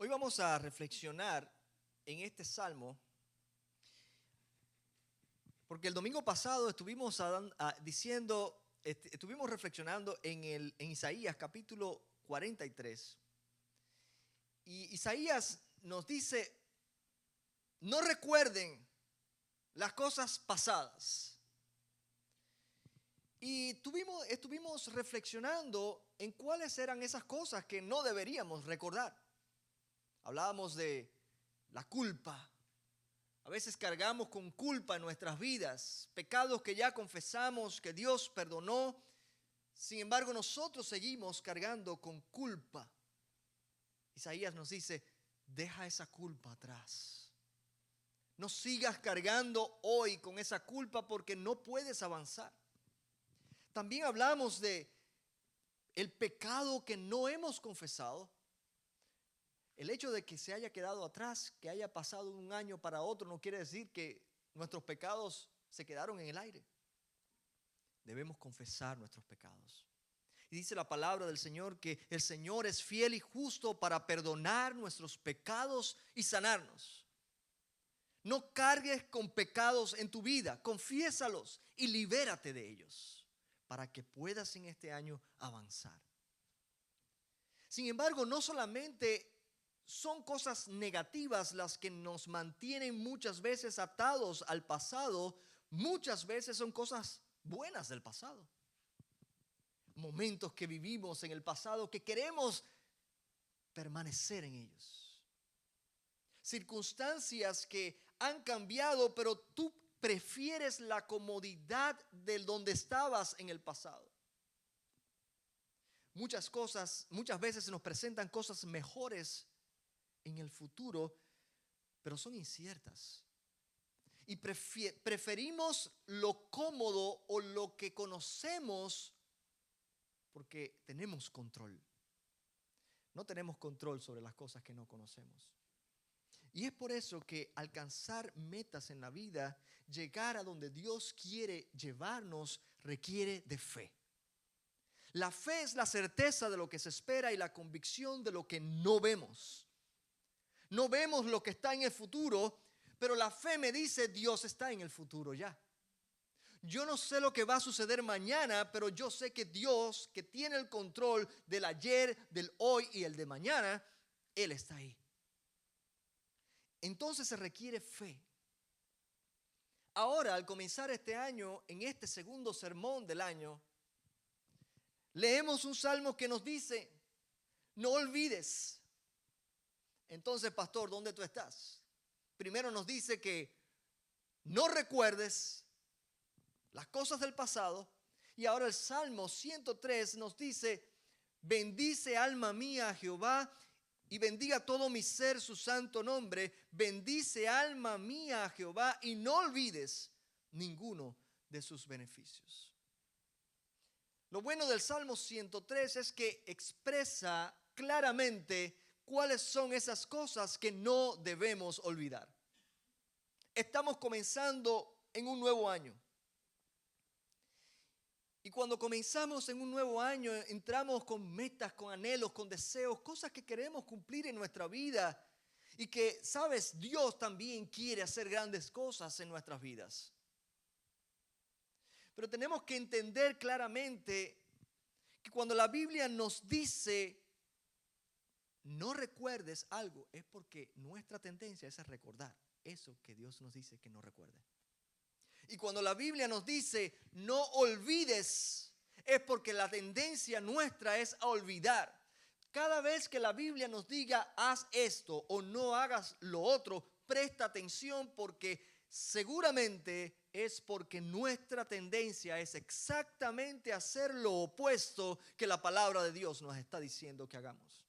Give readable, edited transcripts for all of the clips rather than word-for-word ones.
Hoy vamos a reflexionar en este salmo, porque el domingo pasado estuvimos reflexionando en Isaías capítulo 43. Y Isaías nos dice: no recuerden las cosas pasadas. Y estuvimos reflexionando en cuáles eran esas cosas que no deberíamos recordar. Hablábamos de la culpa. A veces cargamos con culpa en nuestras vidas, pecados que ya confesamos, que Dios perdonó. Sin embargo, nosotros seguimos cargando con culpa. Isaías nos dice: deja esa culpa atrás. No sigas cargando hoy con esa culpa porque no puedes avanzar. También hablamos de el pecado que no hemos confesado. El hecho de que se haya quedado atrás, que haya pasado un año para otro, no quiere decir que nuestros pecados se quedaron en el aire. Debemos confesar nuestros pecados. Y dice la palabra del Señor que el Señor es fiel y justo para perdonar nuestros pecados y sanarnos. No cargues con pecados en tu vida, confiésalos y libérate de ellos para que puedas en este año avanzar. Sin embargo, no solamente son cosas negativas las que nos mantienen muchas veces atados al pasado, muchas veces son cosas buenas del pasado. Momentos que vivimos en el pasado que queremos permanecer en ellos. Circunstancias que han cambiado, pero tú prefieres la comodidad del donde estabas en el pasado. Muchas veces se nos presentan cosas mejores en el futuro, pero son inciertas. Y preferimos lo cómodo o lo que conocemos porque tenemos control. No tenemos control sobre las cosas que no conocemos. Y es por eso que alcanzar metas en la vida, llegar a donde Dios quiere llevarnos, requiere de fe. La fe es la certeza de lo que se espera y la convicción de lo que no vemos. No vemos lo que está en el futuro, pero la fe me dice: Dios está en el futuro ya. Yo no sé lo que va a suceder mañana, pero yo sé que Dios, que tiene el control del ayer, del hoy y el de mañana, Él está ahí. Entonces se requiere fe. Ahora, al comenzar este año, en este segundo sermón del año, leemos un salmo que nos dice: no olvides. Entonces, pastor, ¿dónde tú estás? Primero nos dice que no recuerdes las cosas del pasado. Y ahora el Salmo 103 nos dice: bendice alma mía a Jehová y bendiga todo mi ser su santo nombre. Bendice alma mía a Jehová y no olvides ninguno de sus beneficios. Lo bueno del Salmo 103 es que expresa claramente cuáles son esas cosas que no debemos olvidar. Estamos comenzando en un nuevo año. Y cuando comenzamos en un nuevo año, entramos con metas, con anhelos, con deseos, cosas que queremos cumplir en nuestra vida. Y que, sabes, Dios también quiere hacer grandes cosas en nuestras vidas. Pero tenemos que entender claramente que cuando la Biblia nos dice no recuerdes algo, es porque nuestra tendencia es a recordar eso que Dios nos dice que no recuerde. Y cuando la Biblia nos dice no olvides, es porque la tendencia nuestra es a olvidar. Cada vez que la Biblia nos diga haz esto o no hagas lo otro, presta atención, porque seguramente es porque nuestra tendencia es exactamente hacer lo opuesto que la palabra de Dios nos está diciendo que hagamos.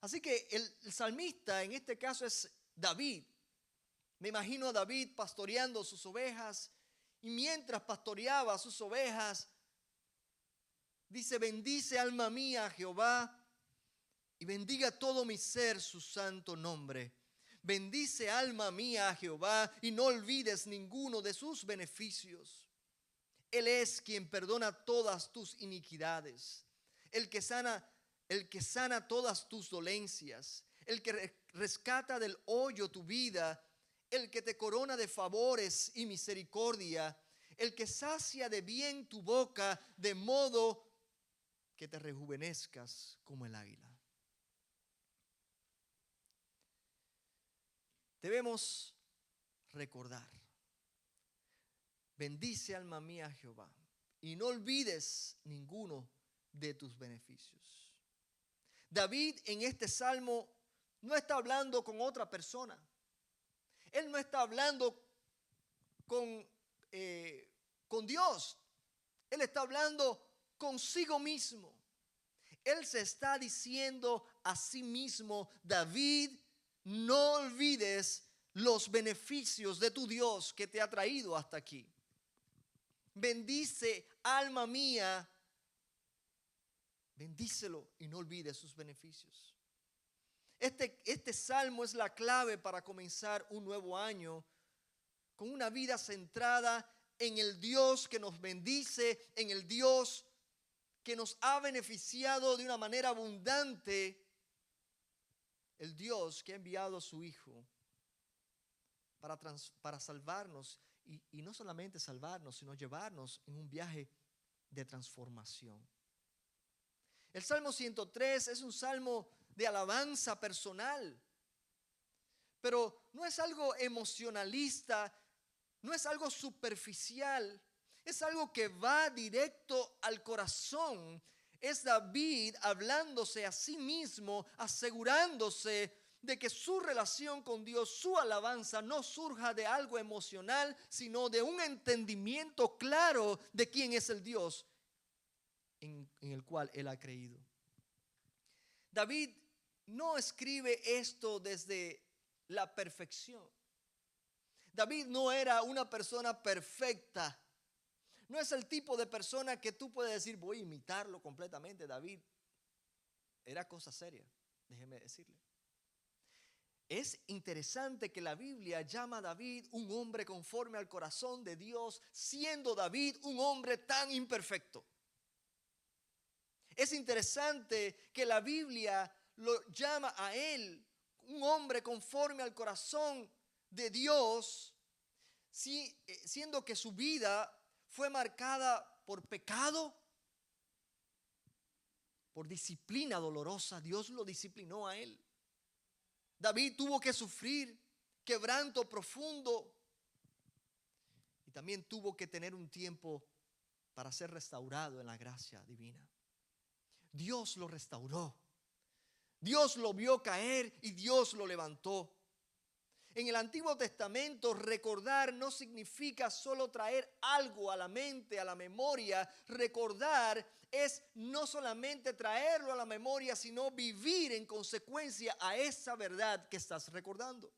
Así que el salmista en este caso es David. Me imagino a David pastoreando sus ovejas, y mientras pastoreaba sus ovejas, dice: bendice alma mía a Jehová y bendiga todo mi ser su santo nombre. Bendice alma mía a Jehová y no olvides ninguno de sus beneficios. Él es quien perdona todas tus iniquidades, el que sana todas tus dolencias, el que rescata del hoyo tu vida, el que te corona de favores y misericordia, el que sacia de bien tu boca, de modo que te rejuvenezcas como el águila. Debemos recordar: bendice alma mía a Jehová, y no olvides ninguno de tus beneficios. David en este salmo no está hablando con otra persona. Él no está hablando con Dios. Él está hablando consigo mismo. Él se está diciendo a sí mismo: David, no olvides los beneficios de tu Dios que te ha traído hasta aquí. Bendice, alma mía, bendícelo y no olvides sus beneficios. Este salmo es la clave para comenzar un nuevo año con una vida centrada en el Dios que nos bendice, en el Dios que nos ha beneficiado de una manera abundante, el Dios que ha enviado a su Hijo para salvarnos, y no solamente salvarnos, sino llevarnos en un viaje de transformación. El Salmo 103 es un salmo de alabanza personal, pero no es algo emocionalista, no es algo superficial, es algo que va directo al corazón. Es David hablándose a sí mismo, asegurándose de que su relación con Dios, su alabanza, no surja de algo emocional, sino de un entendimiento claro de quién es el Dios en el cual él ha creído. David no escribe esto desde la perfección. David no era una persona perfecta. No es el tipo de persona que tú puedes decir: voy a imitarlo completamente. David era cosa seria, déjeme decirle. Es interesante que la Biblia llama a David un hombre conforme al corazón de Dios, siendo David un hombre tan imperfecto. Es interesante que la Biblia lo llama a él un hombre conforme al corazón de Dios, siendo que su vida fue marcada por pecado, por disciplina dolorosa. Dios lo disciplinó a él. David tuvo que sufrir quebranto profundo y también tuvo que tener un tiempo para ser restaurado en la gracia divina. Dios lo restauró. Dios lo vio caer y Dios lo levantó. En el Antiguo Testamento, recordar no significa solo traer algo a la mente, a la memoria. Recordar es no solamente traerlo a la memoria, sino vivir en consecuencia a esa verdad que estás recordando.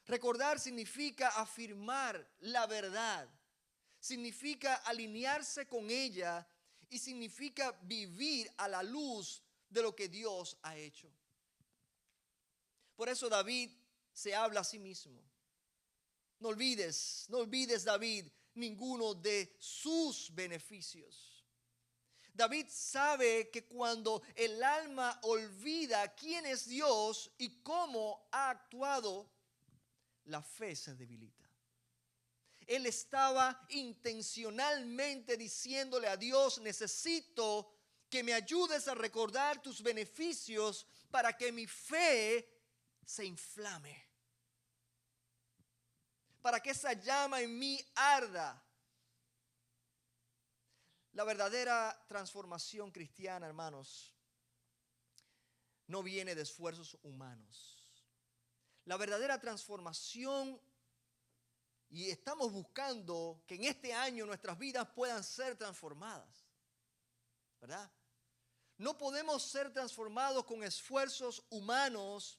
Recordar significa afirmar la verdad, significa alinearse con ella y significa vivir a la luz de lo que Dios ha hecho. Por eso David se habla a sí mismo. No olvides, David, ninguno de sus beneficios. David sabe que cuando el alma olvida quién es Dios y cómo ha actuado, la fe se debilita. Él estaba intencionalmente diciéndole a Dios: necesito que me ayudes a recordar tus beneficios para que mi fe se inflame, para que esa llama en mí arda. La verdadera transformación cristiana, hermanos, no viene de esfuerzos humanos. La verdadera transformación, y estamos buscando que en este año nuestras vidas puedan ser transformadas, ¿verdad? No podemos ser transformados con esfuerzos humanos,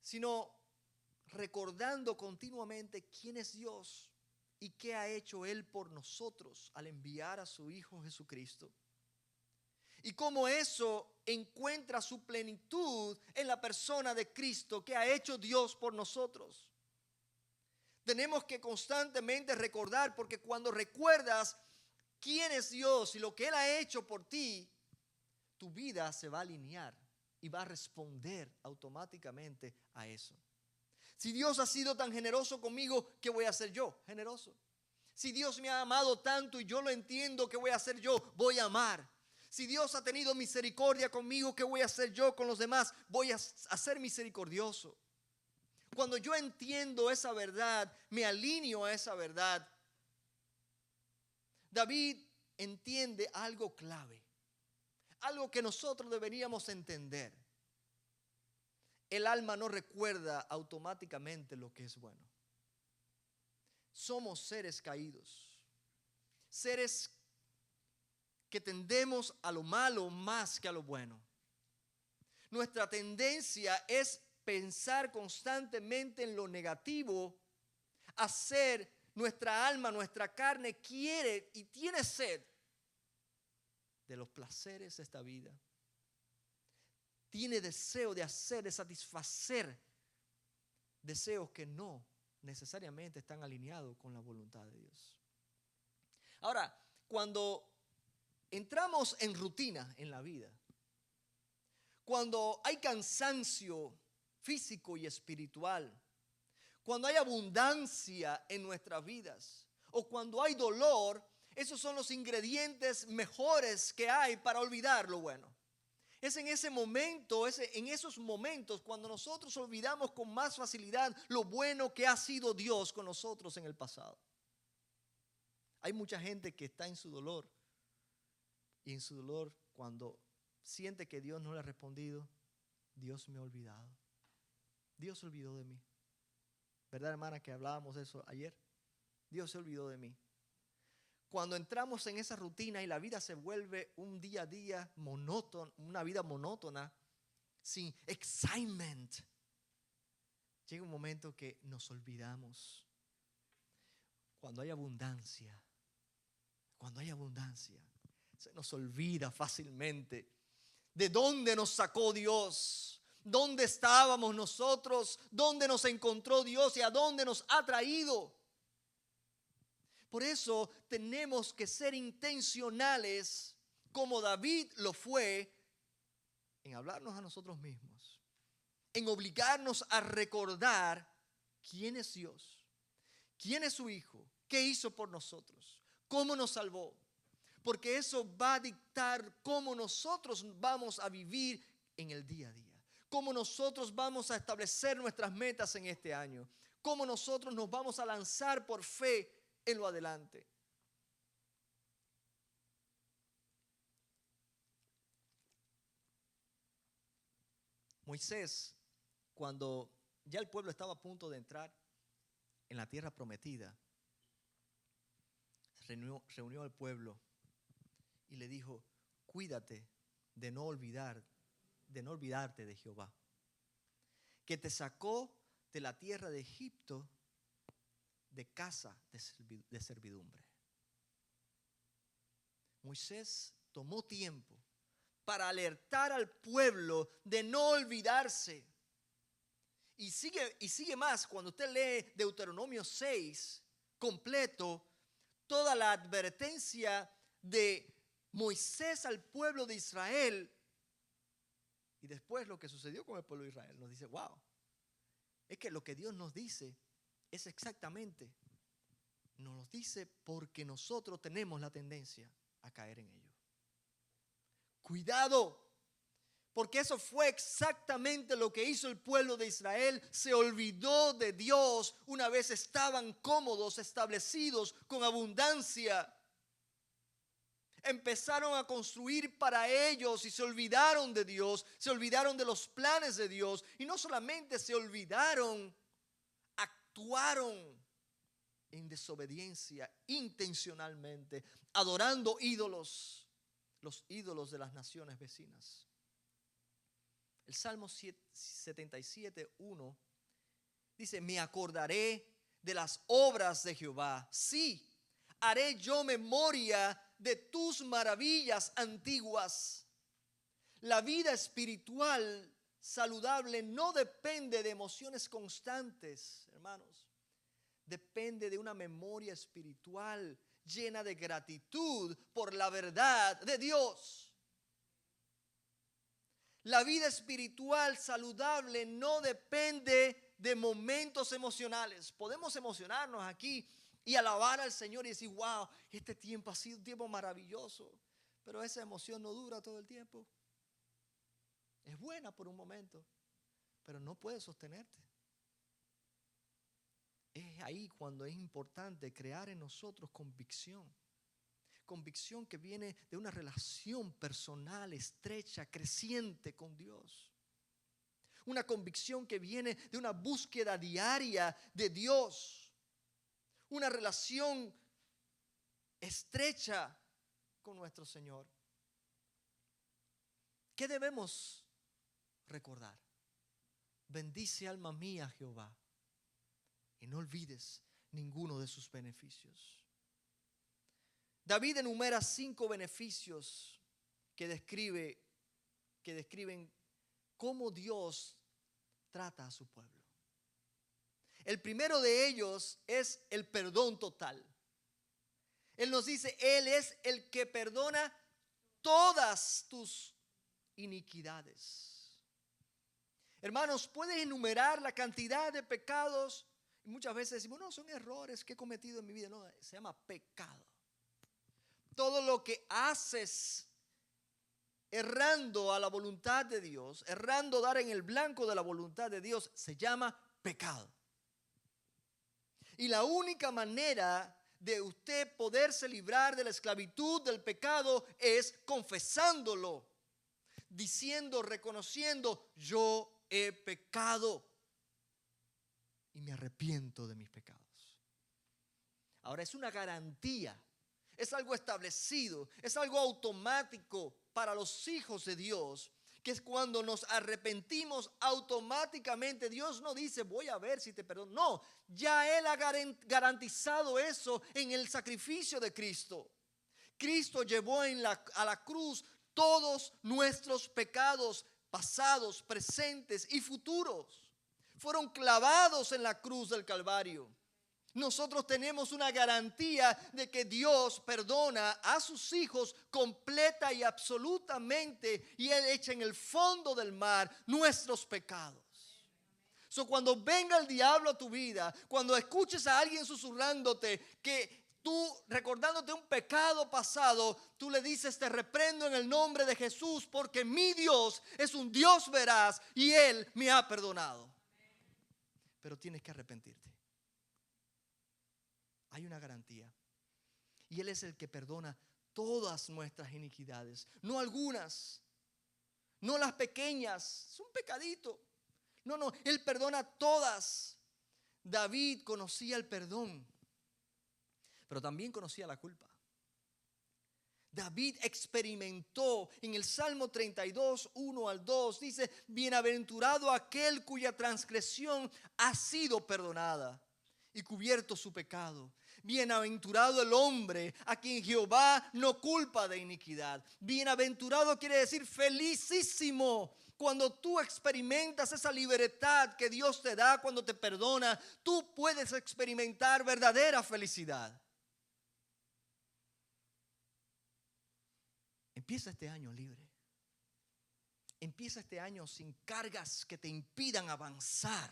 sino recordando continuamente quién es Dios y qué ha hecho Él por nosotros al enviar a su Hijo Jesucristo. Y cómo eso encuentra su plenitud en la persona de Cristo que ha hecho Dios por nosotros. Tenemos que constantemente recordar, porque cuando recuerdas quién es Dios y lo que Él ha hecho por ti, tu vida se va a alinear y va a responder automáticamente a eso. Si Dios ha sido tan generoso conmigo, ¿qué voy a hacer yo? Generoso. Si Dios me ha amado tanto y yo lo entiendo, ¿qué voy a hacer yo? Voy a amar. Si Dios ha tenido misericordia conmigo, ¿qué voy a hacer yo con los demás? Voy a ser misericordioso. Cuando yo entiendo esa verdad, me alineo a esa verdad. David entiende algo clave, algo que nosotros deberíamos entender. El alma no recuerda automáticamente lo que es bueno. Somos seres caídos, seres que tendemos a lo malo más que a lo bueno. Nuestra tendencia es pensar constantemente en lo negativo, hacer nuestra alma, nuestra carne quiere y tiene sed de los placeres de esta vida. Tiene deseo de hacer, de satisfacer deseos que no necesariamente están alineados con la voluntad de Dios. Ahora, cuando entramos en rutina en la vida, cuando hay cansancio físico y espiritual, cuando hay abundancia en nuestras vidas o cuando hay dolor, esos son los ingredientes mejores que hay para olvidar lo bueno. Es en ese momento, en esos momentos cuando nosotros olvidamos con más facilidad lo bueno que ha sido Dios con nosotros en el pasado. Hay mucha gente que está en su dolor y en su dolor cuando siente que Dios no le ha respondido, Dios me ha olvidado. Dios se olvidó de mí. ¿Verdad, hermana, que hablábamos de eso ayer? Dios se olvidó de mí. Cuando entramos en esa rutina y la vida se vuelve un día a día monótono, una vida monótona, sin excitement, llega un momento que nos olvidamos. Cuando hay abundancia, se nos olvida fácilmente de dónde nos sacó Dios, dónde estábamos nosotros, dónde nos encontró Dios y a dónde nos ha traído. Por eso tenemos que ser intencionales, como David lo fue, en hablarnos a nosotros mismos, en obligarnos a recordar quién es Dios, quién es su Hijo, qué hizo por nosotros, cómo nos salvó. Porque eso va a dictar cómo nosotros vamos a vivir en el día a día, cómo nosotros vamos a establecer nuestras metas en este año, cómo nosotros nos vamos a lanzar por fe en lo adelante. Moisés, cuando ya el pueblo estaba a punto de entrar en la tierra prometida, reunió al pueblo y le dijo: cuídate de no olvidarte de Jehová, que te sacó de la tierra de Egipto, de casa de servidumbre. Moisés tomó tiempo para alertar al pueblo de no olvidarse. Y sigue más. Cuando usted lee Deuteronomio 6 completo, toda la advertencia de Moisés al pueblo de Israel y después lo que sucedió con el pueblo de Israel, nos dice: wow, es que lo que Dios nos dice es exactamente, nos lo dice porque nosotros tenemos la tendencia a caer en ello. Cuidado, porque eso fue exactamente lo que hizo el pueblo de Israel. Se olvidó de Dios una vez estaban cómodos, establecidos, con abundancia. Empezaron a construir para ellos y se olvidaron de Dios, se olvidaron de los planes de Dios. Y no solamente se olvidaron, actuaron en desobediencia intencionalmente, adorando ídolos, los ídolos de las naciones vecinas. El Salmo 77:1 dice: me acordaré de las obras de Jehová. Sí, haré yo memoria de tus maravillas antiguas. La vida espiritual saludable no depende de emociones constantes, hermanos. Depende de una memoria espiritual llena de gratitud por la verdad de Dios. La vida espiritual saludable no depende de momentos emocionales. Podemos emocionarnos aquí y alabar al Señor y decir, wow, este tiempo ha sido un tiempo maravilloso. Pero esa emoción no dura todo el tiempo. Es buena por un momento, pero no puede sostenerte. Es ahí cuando es importante crear en nosotros convicción. Convicción que viene de una relación personal, estrecha, creciente con Dios. Una convicción que viene de una búsqueda diaria de Dios. Una relación estrecha con nuestro Señor. ¿Qué debemos recordar? Bendice alma mía Jehová y no olvides ninguno de sus beneficios. David enumera 5 beneficios que describen cómo Dios trata a su pueblo. El primero de ellos es el perdón total. Él nos dice, Él es el que perdona todas tus iniquidades. Hermanos, puedes enumerar la cantidad de pecados. Y muchas veces decimos, no, son errores que he cometido en mi vida. No, se llama pecado. Todo lo que haces errando a la voluntad de Dios, errando dar en el blanco de la voluntad de Dios, se llama pecado. Y la única manera de usted poderse librar de la esclavitud del pecado es confesándolo, diciendo, reconociendo, yo he pecado y me arrepiento de mis pecados. Ahora es una garantía. Es algo establecido, es algo automático para los hijos de Dios, que es cuando nos arrepentimos automáticamente. Dios no dice, voy a ver si te perdono. No, ya Él ha garantizado eso en el sacrificio de Cristo. Cristo llevó a la cruz todos nuestros pecados pasados, presentes y futuros. Fueron clavados en la cruz del Calvario. Nosotros tenemos una garantía de que Dios perdona a sus hijos completa y absolutamente, y Él echa en el fondo del mar nuestros pecados. Cuando venga el diablo a tu vida, cuando escuches a alguien susurrándote que tú, recordándote un pecado pasado, tú le dices, te reprendo en el nombre de Jesús, porque mi Dios es un Dios veraz y Él me ha perdonado. Pero tienes que arrepentirte. Hay una garantía. Y Él es el que perdona todas nuestras iniquidades. No algunas. No las pequeñas. Es un pecadito. No. Él perdona todas. David conocía el perdón. Pero también conocía la culpa. David experimentó en el Salmo 32, 1 al 2. Dice, bienaventurado aquel cuya transgresión ha sido perdonada y cubierto su pecado. Bienaventurado el hombre a quien Jehová no culpa de iniquidad. Bienaventurado quiere decir felicísimo. Cuando tú experimentas esa libertad que Dios te da cuando te perdona, tú puedes experimentar verdadera felicidad. Empieza este año libre. Empieza este año sin cargas que te impidan avanzar.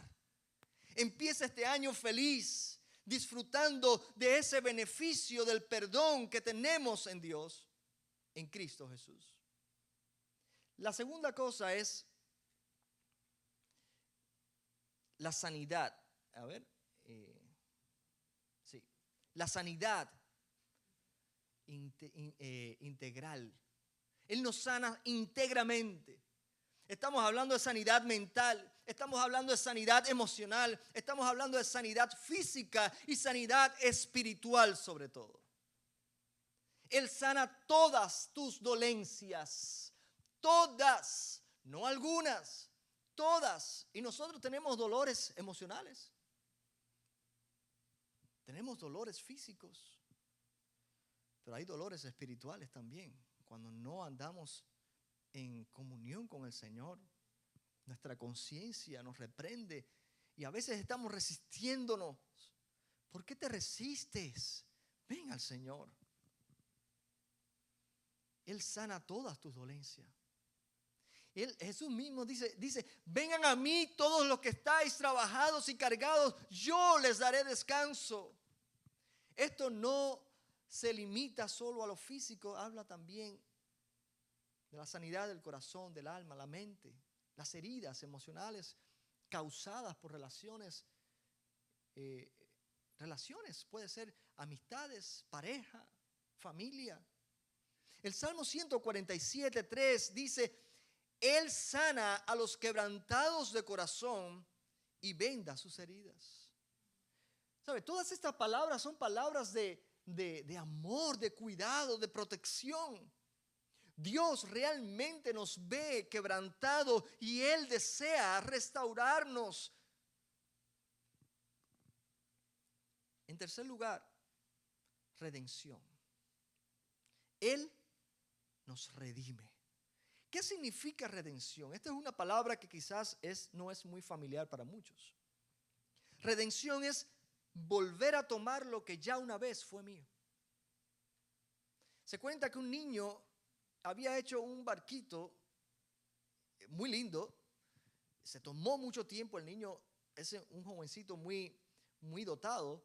Empieza este año feliz, disfrutando de ese beneficio del perdón que tenemos en Dios, en Cristo Jesús. La segunda cosa es la sanidad. La sanidad integral. Él nos sana íntegramente. Estamos hablando de sanidad mental, estamos hablando de sanidad emocional, estamos hablando de sanidad física y sanidad espiritual sobre todo. Él sana todas tus dolencias, todas, no algunas, todas. Y nosotros tenemos dolores emocionales, tenemos dolores físicos, pero hay dolores espirituales también. Cuando no andamos en comunión con el Señor, nuestra conciencia nos reprende y a veces estamos resistiéndonos. ¿Por qué te resistes? Ven al Señor. Él sana todas tus dolencias. Jesús mismo dice, vengan a mí todos los que estáis trabajados y cargados, yo les daré descanso. Esto no se limita solo a lo físico, habla también de la sanidad del corazón, del alma, la mente, las heridas emocionales causadas por relaciones, puede ser amistades, pareja, familia. El Salmo 147:3 dice, Él sana a los quebrantados de corazón y venda sus heridas. ¿Sabe? Todas estas palabras son palabras de amor, de cuidado, de protección. Dios realmente nos ve quebrantado y Él desea restaurarnos. En tercer lugar, redención. Él nos redime. ¿Qué significa redención? Esta es una palabra que quizás no es muy familiar para muchos. Redención es volver a tomar lo que ya una vez fue mío. Se cuenta que un niño había hecho un barquito muy lindo. Se tomó mucho tiempo. El niño es un jovencito muy, muy dotado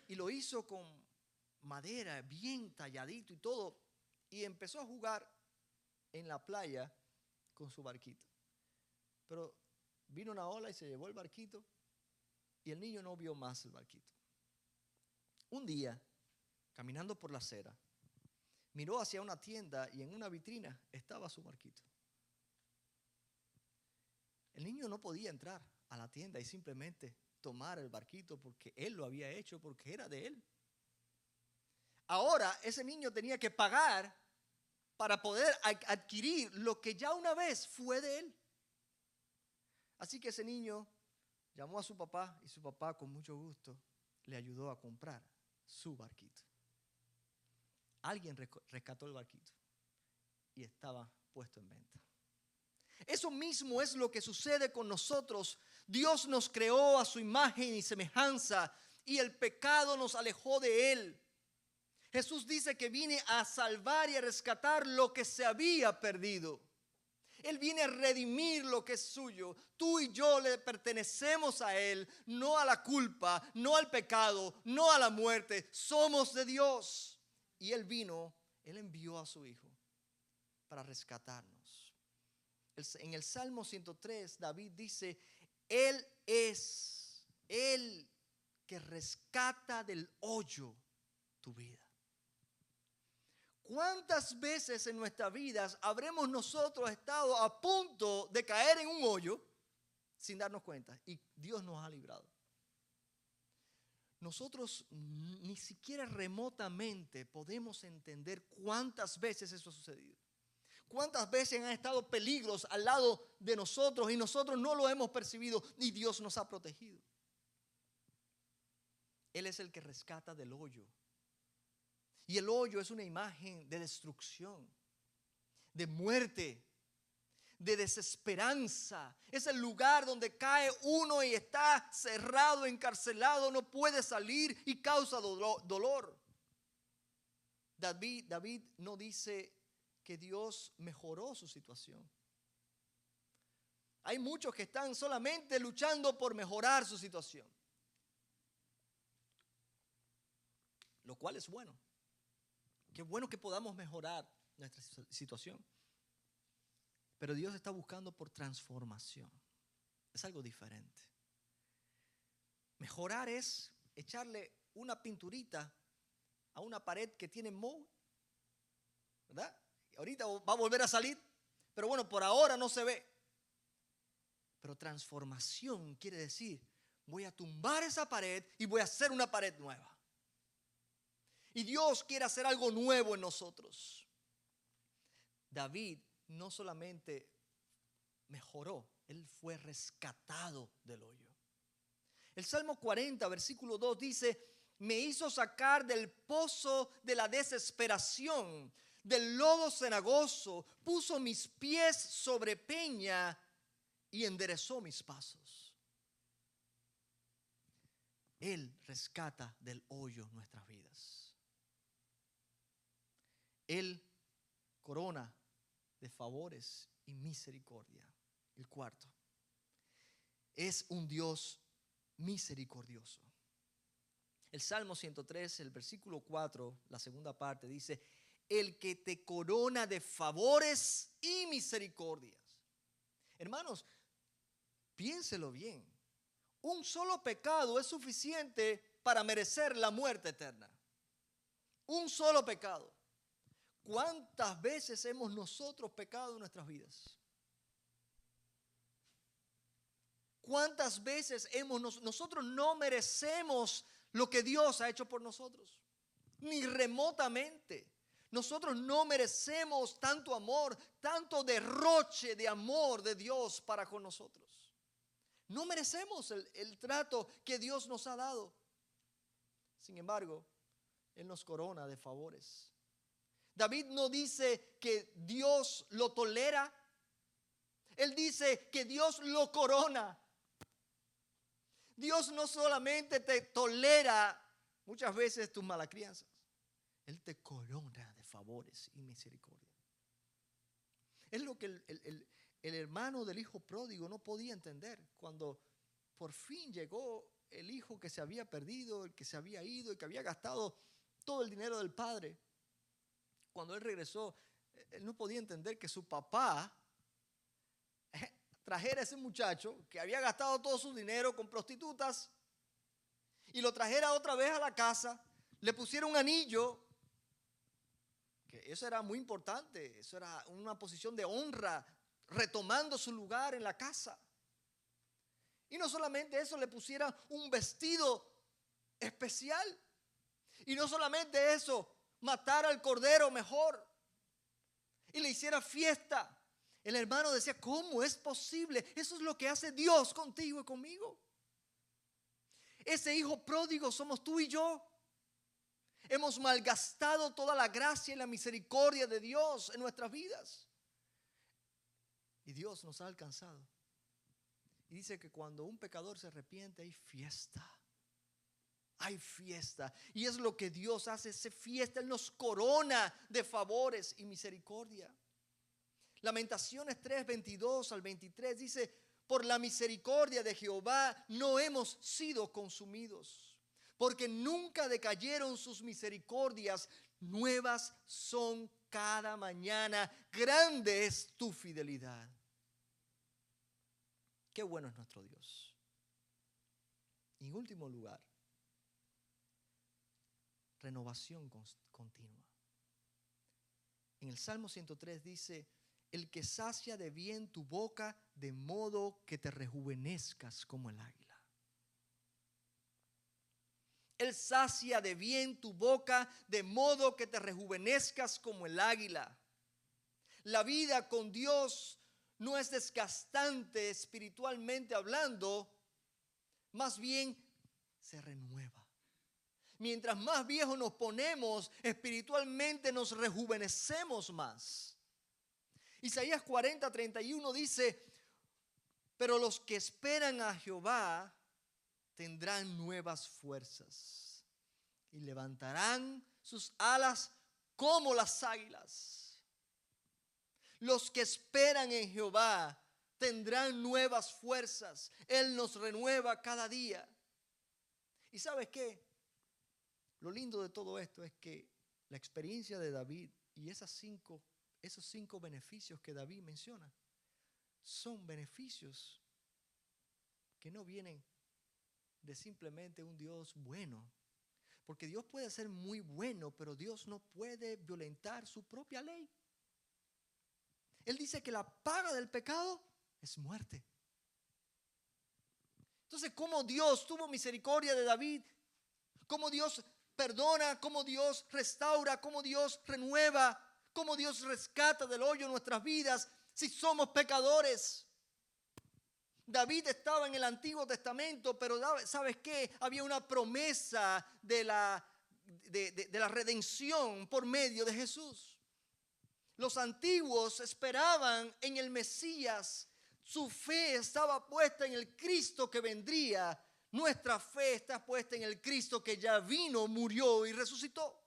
y lo hizo con madera bien talladito y todo, y empezó a jugar en la playa con su barquito. Pero vino una ola y se llevó el barquito y el niño no vio más el barquito. Un día, caminando por la acera, miró hacia una tienda y en una vitrina estaba su barquito. El niño no podía entrar a la tienda y simplemente tomar el barquito porque él lo había hecho, porque era de él. Ahora ese niño tenía que pagar para poder adquirir lo que ya una vez fue de él. Así que ese niño llamó a su papá y su papá con mucho gusto le ayudó a comprar su barquito. Alguien rescató el barquito y estaba puesto en venta. Eso mismo es lo que sucede con nosotros. Dios nos creó a su imagen y semejanza y el pecado nos alejó de Él. Jesús dice que viene a salvar y a rescatar lo que se había perdido. Él viene a redimir lo que es suyo. Tú y yo le pertenecemos a Él, no a la culpa, no al pecado, no a la muerte. Somos de Dios. Y Él envió a su Hijo para rescatarnos. En el Salmo 103, David dice, Él es el que rescata del hoyo tu vida. ¿Cuántas veces en nuestras vidas habremos nosotros estado a punto de caer en un hoyo sin darnos cuenta? Y Dios nos ha librado. Nosotros ni siquiera remotamente podemos entender cuántas veces eso ha sucedido. Cuántas veces han estado peligros al lado de nosotros y nosotros no lo hemos percibido y Dios nos ha protegido. Él es el que rescata del hoyo. Y el hoyo es una imagen de destrucción, de muerte, de desesperanza. Es el lugar donde cae uno y está cerrado, encarcelado, no puede salir y causa dolor. David no dice que Dios mejoró su situación. Hay muchos que están solamente luchando por mejorar su situación, lo cual es bueno. Qué bueno que podamos mejorar nuestra situación. Pero Dios está buscando por transformación. Es algo diferente. Mejorar es echarle una pinturita a una pared que tiene moho, ¿verdad? Ahorita va a volver a salir, pero bueno, por ahora no se ve. Pero transformación quiere decir, voy a tumbar esa pared y voy a hacer una pared nueva. Y Dios quiere hacer algo nuevo en nosotros. David no solamente mejoró, él fue rescatado del hoyo. El Salmo 40, versículo 2 dice, me hizo sacar del pozo de la desesperación, del lodo cenagoso, puso mis pies sobre peña y enderezó mis pasos. Él rescata del hoyo nuestras vidas. Él corona de favores y misericordia. El cuarto, es un Dios misericordioso. El Salmo 103, el versículo 4, la segunda parte dice: el que te corona de favores y misericordias. Hermanos, piénselo bien. Un solo pecado es suficiente para merecer la muerte eterna. Un solo pecado. ¿Cuántas veces hemos nosotros pecado en nuestras vidas? ¿Cuántas veces nosotros no merecemos lo que Dios ha hecho por nosotros? Ni remotamente. Nosotros no merecemos tanto amor, tanto derroche de amor de Dios para con nosotros. No merecemos el trato que Dios nos ha dado. Sin embargo, Él nos corona de favores. David no dice que Dios lo tolera. Él dice que Dios lo corona. Dios no solamente te tolera muchas veces tus malas crianzas. Él te corona de favores y misericordia. Es lo que el hermano del hijo pródigo no podía entender cuando por fin llegó el hijo que se había perdido, el que se había ido, el que había gastado todo el dinero del padre. Cuando él regresó, él no podía entender que su papá trajera a ese muchacho que había gastado todo su dinero con prostitutas y lo trajera otra vez a la casa, le pusiera un anillo, que eso era muy importante, eso era una posición de honra, retomando su lugar en la casa. Y no solamente eso, le pusiera un vestido especial. Y no solamente eso, matara al cordero mejor y le hiciera fiesta. El hermano decía: ¿cómo es posible? Eso es lo que hace Dios contigo y conmigo. Ese hijo pródigo somos tú y yo. Hemos malgastado toda la gracia y la misericordia de Dios en nuestras vidas. Y Dios nos ha alcanzado. Y dice que cuando un pecador se arrepiente, hay fiesta. Hay fiesta. Y es lo que Dios hace, esa fiesta. Él nos corona de favores y misericordia. Lamentaciones 3, 22 al 23 dice: por la misericordia de Jehová no hemos sido consumidos, porque nunca decayeron sus misericordias, nuevas son cada mañana, grande es tu fidelidad. Qué bueno es nuestro Dios. Y en último lugar, renovación continua. En el Salmo 103 dice: el que sacia de bien tu boca, de modo que te rejuvenezcas como el águila. Él sacia de bien tu boca, de modo que te rejuvenezcas como el águila. La vida con Dios no es desgastante espiritualmente hablando, más bien se renueva. Mientras más viejos nos ponemos, espiritualmente nos rejuvenecemos más. Isaías 40, 31 dice: pero los que esperan a Jehová tendrán nuevas fuerzas y levantarán sus alas como las águilas. Los que esperan en Jehová tendrán nuevas fuerzas. Él nos renueva cada día. ¿Y sabes qué? Lo lindo de todo esto es que la experiencia de David y esos cinco beneficios que David menciona son beneficios que no vienen de simplemente un Dios bueno. Porque Dios puede ser muy bueno, pero Dios no puede violentar su propia ley. Él dice que la paga del pecado es muerte. Entonces, ¿cómo Dios tuvo misericordia de David? ¿Cómo Dios perdona? ¿Cómo Dios restaura? ¿Cómo Dios renueva? ¿Cómo Dios rescata del hoyo nuestras vidas si somos pecadores? David estaba en el Antiguo Testamento, pero ¿sabes qué? Había una promesa de la redención por medio de Jesús. Los antiguos esperaban en el Mesías. Su fe estaba puesta en el Cristo que vendría. Nuestra fe está puesta en el Cristo que ya vino, murió y resucitó.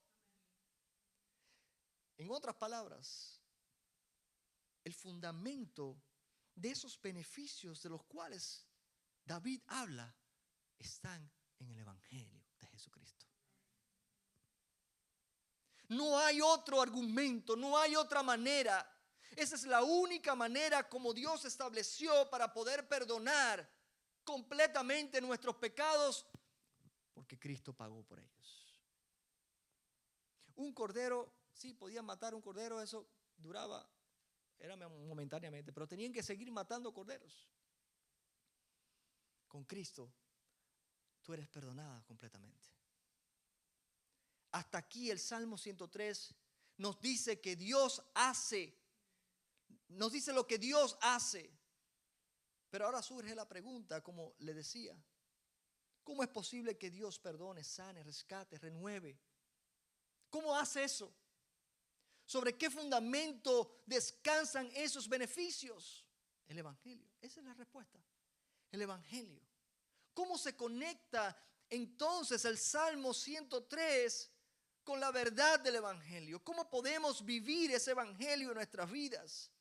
En otras palabras, el fundamento de esos beneficios de los cuales David habla están en el Evangelio de Jesucristo. No hay otro argumento, no hay otra manera. Esa es la única manera como Dios estableció para poder perdonar completamente nuestros pecados, porque Cristo pagó por ellos. Un cordero, sí, podían matar un cordero, eso duraba, era momentáneamente, pero tenían que seguir matando corderos. Con Cristo, tú eres perdonada completamente. Hasta aquí el Salmo 103 nos dice que Dios hace, nos dice lo que Dios hace. Pero ahora surge la pregunta, como le decía, ¿cómo es posible que Dios perdone, sane, rescate, renueve? ¿Cómo hace eso? ¿Sobre qué fundamento descansan esos beneficios? El Evangelio. Esa es la respuesta. El Evangelio. ¿Cómo se conecta entonces el Salmo 103 con la verdad del Evangelio? ¿Cómo podemos vivir ese Evangelio en nuestras vidas?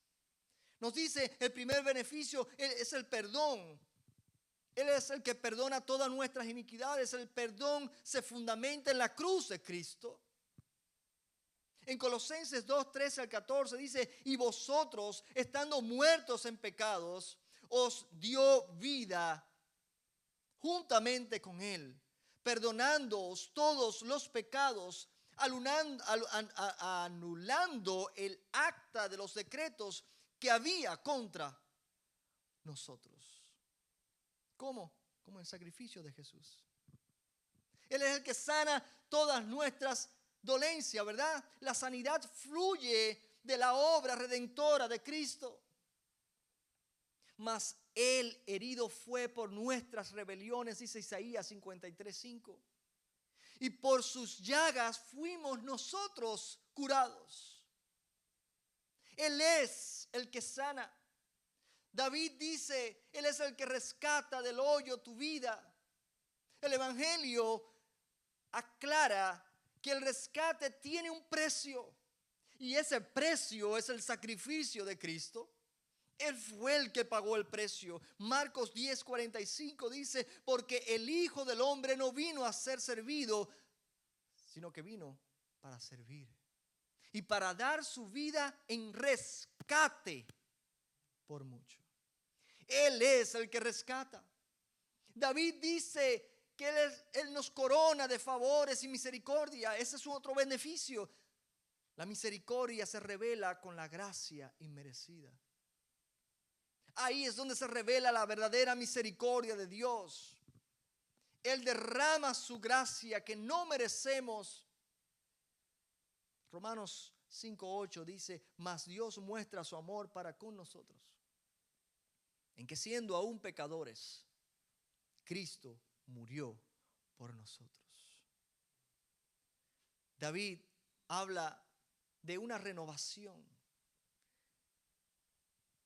Nos dice el primer beneficio es el perdón. Él es el que perdona todas nuestras iniquidades. El perdón se fundamenta en la cruz de Cristo. En Colosenses 2, 13 al 14 dice: y vosotros, estando muertos en pecados, os dio vida juntamente con Él, perdonándoos todos los pecados, anulando el acta de los decretos que había contra nosotros. ¿Cómo? Como el sacrificio de Jesús. Él es el que sana todas nuestras dolencias, ¿verdad? La sanidad fluye de la obra redentora de Cristo. Mas Él herido fue por nuestras rebeliones, dice Isaías 53:5. Y por sus llagas fuimos nosotros curados. Él es el que sana. David dice, Él es el que rescata del hoyo tu vida. El Evangelio aclara que el rescate tiene un precio. Y ese precio es el sacrificio de Cristo. Él fue el que pagó el precio. Marcos 10:45 dice: porque el Hijo del Hombre no vino a ser servido, sino que vino para servir y para dar su vida en rescate por mucho. Él es el que rescata. David dice que Él nos corona de favores y misericordia. Ese es otro beneficio. La misericordia se revela con la gracia inmerecida. Ahí es donde se revela la verdadera misericordia de Dios. Él derrama su gracia que no merecemos. Romanos 5:8 dice: mas Dios muestra su amor para con nosotros, en que siendo aún pecadores, Cristo murió por nosotros. David habla de una renovación.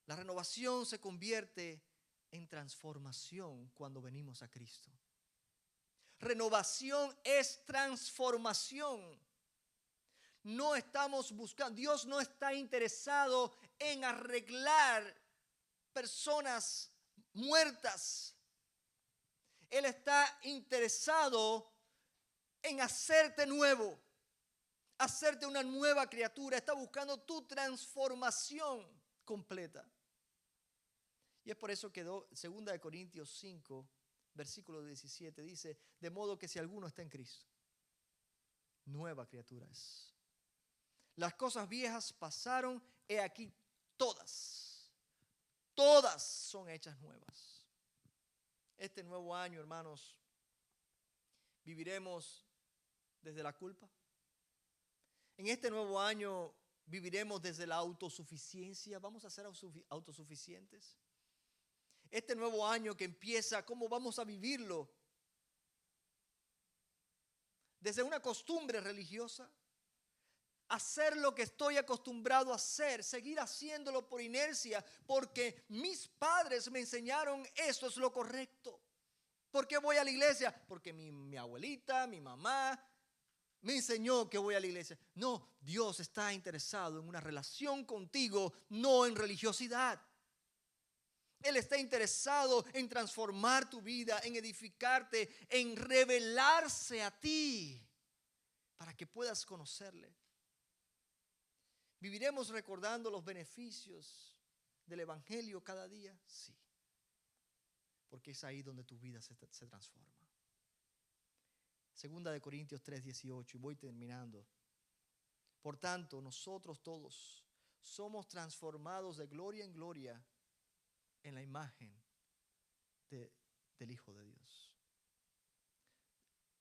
La renovación se convierte en transformación cuando venimos a Cristo. Renovación es transformación. No estamos buscando, Dios no está interesado en arreglar personas muertas. Él está interesado en hacerte nuevo, hacerte una nueva criatura. Está buscando tu transformación completa. Y es por eso que 2 Corintios 5, versículo 17 dice: de modo que si alguno está en Cristo, nueva criatura es. Las cosas viejas pasaron, he aquí todas son hechas nuevas. Este nuevo año, hermanos, viviremos desde la culpa. En este nuevo año viviremos desde la autosuficiencia. Vamos a ser autosuficientes. Este nuevo año que empieza, ¿cómo vamos a vivirlo? Desde una costumbre religiosa. Hacer lo que estoy acostumbrado a hacer, seguir haciéndolo por inercia, porque mis padres me enseñaron eso es lo correcto. ¿Por qué voy a la iglesia? Porque mi abuelita, mi mamá, me enseñó que voy a la iglesia. No, Dios está interesado en una relación contigo, no en religiosidad. Él está interesado en transformar tu vida, en edificarte, en revelarse a ti para que puedas conocerle. ¿Viviremos recordando los beneficios del Evangelio cada día? Sí, porque es ahí donde tu vida se transforma. Segunda de Corintios 3:18, y voy terminando. Por tanto, nosotros todos somos transformados de gloria en gloria en la imagen del Hijo de Dios.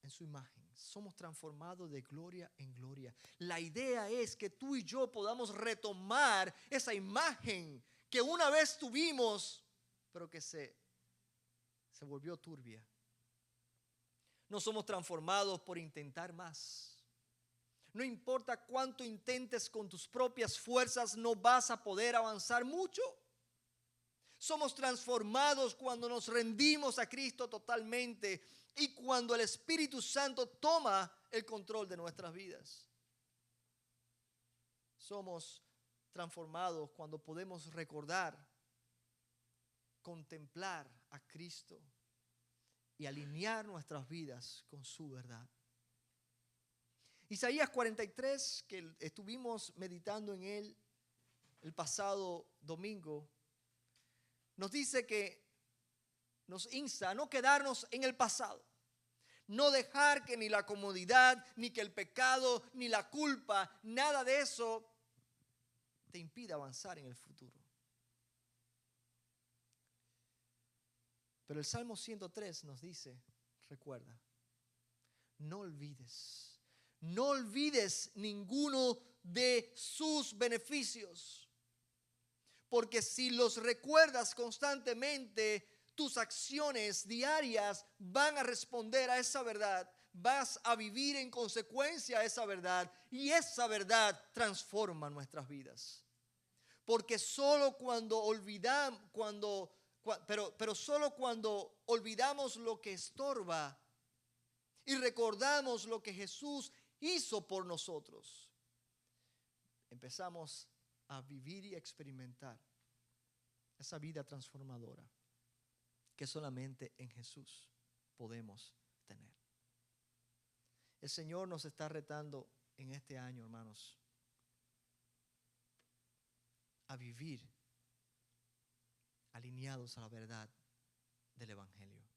En su imagen. Somos transformados de gloria en gloria. La idea es que tú y yo podamos retomar esa imagen que una vez tuvimos, pero que se volvió turbia. No somos transformados por intentar más. No importa cuánto intentes con tus propias fuerzas, no vas a poder avanzar mucho. Somos transformados cuando nos rendimos a Cristo totalmente y cuando el Espíritu Santo toma el control de nuestras vidas. Somos transformados cuando podemos recordar, contemplar a Cristo y alinear nuestras vidas con su verdad. Isaías 43, que estuvimos meditando en él el pasado domingo, nos dice que nos insta a no quedarnos en el pasado. No dejar que ni la comodidad, ni que el pecado, ni la culpa, nada de eso te impida avanzar en el futuro. Pero el Salmo 103 nos dice, recuerda, no olvides ninguno de sus beneficios. Porque si los recuerdas constantemente, tus acciones diarias van a responder a esa verdad. Vas a vivir en consecuencia a esa verdad. Y esa verdad transforma nuestras vidas. Porque solo cuando olvidamos, pero solo cuando olvidamos lo que estorba y recordamos lo que Jesús hizo por nosotros, empezamos a vivir y a experimentar esa vida transformadora que solamente en Jesús podemos tener. El Señor nos está retando en este año, hermanos, a vivir alineados a la verdad del Evangelio.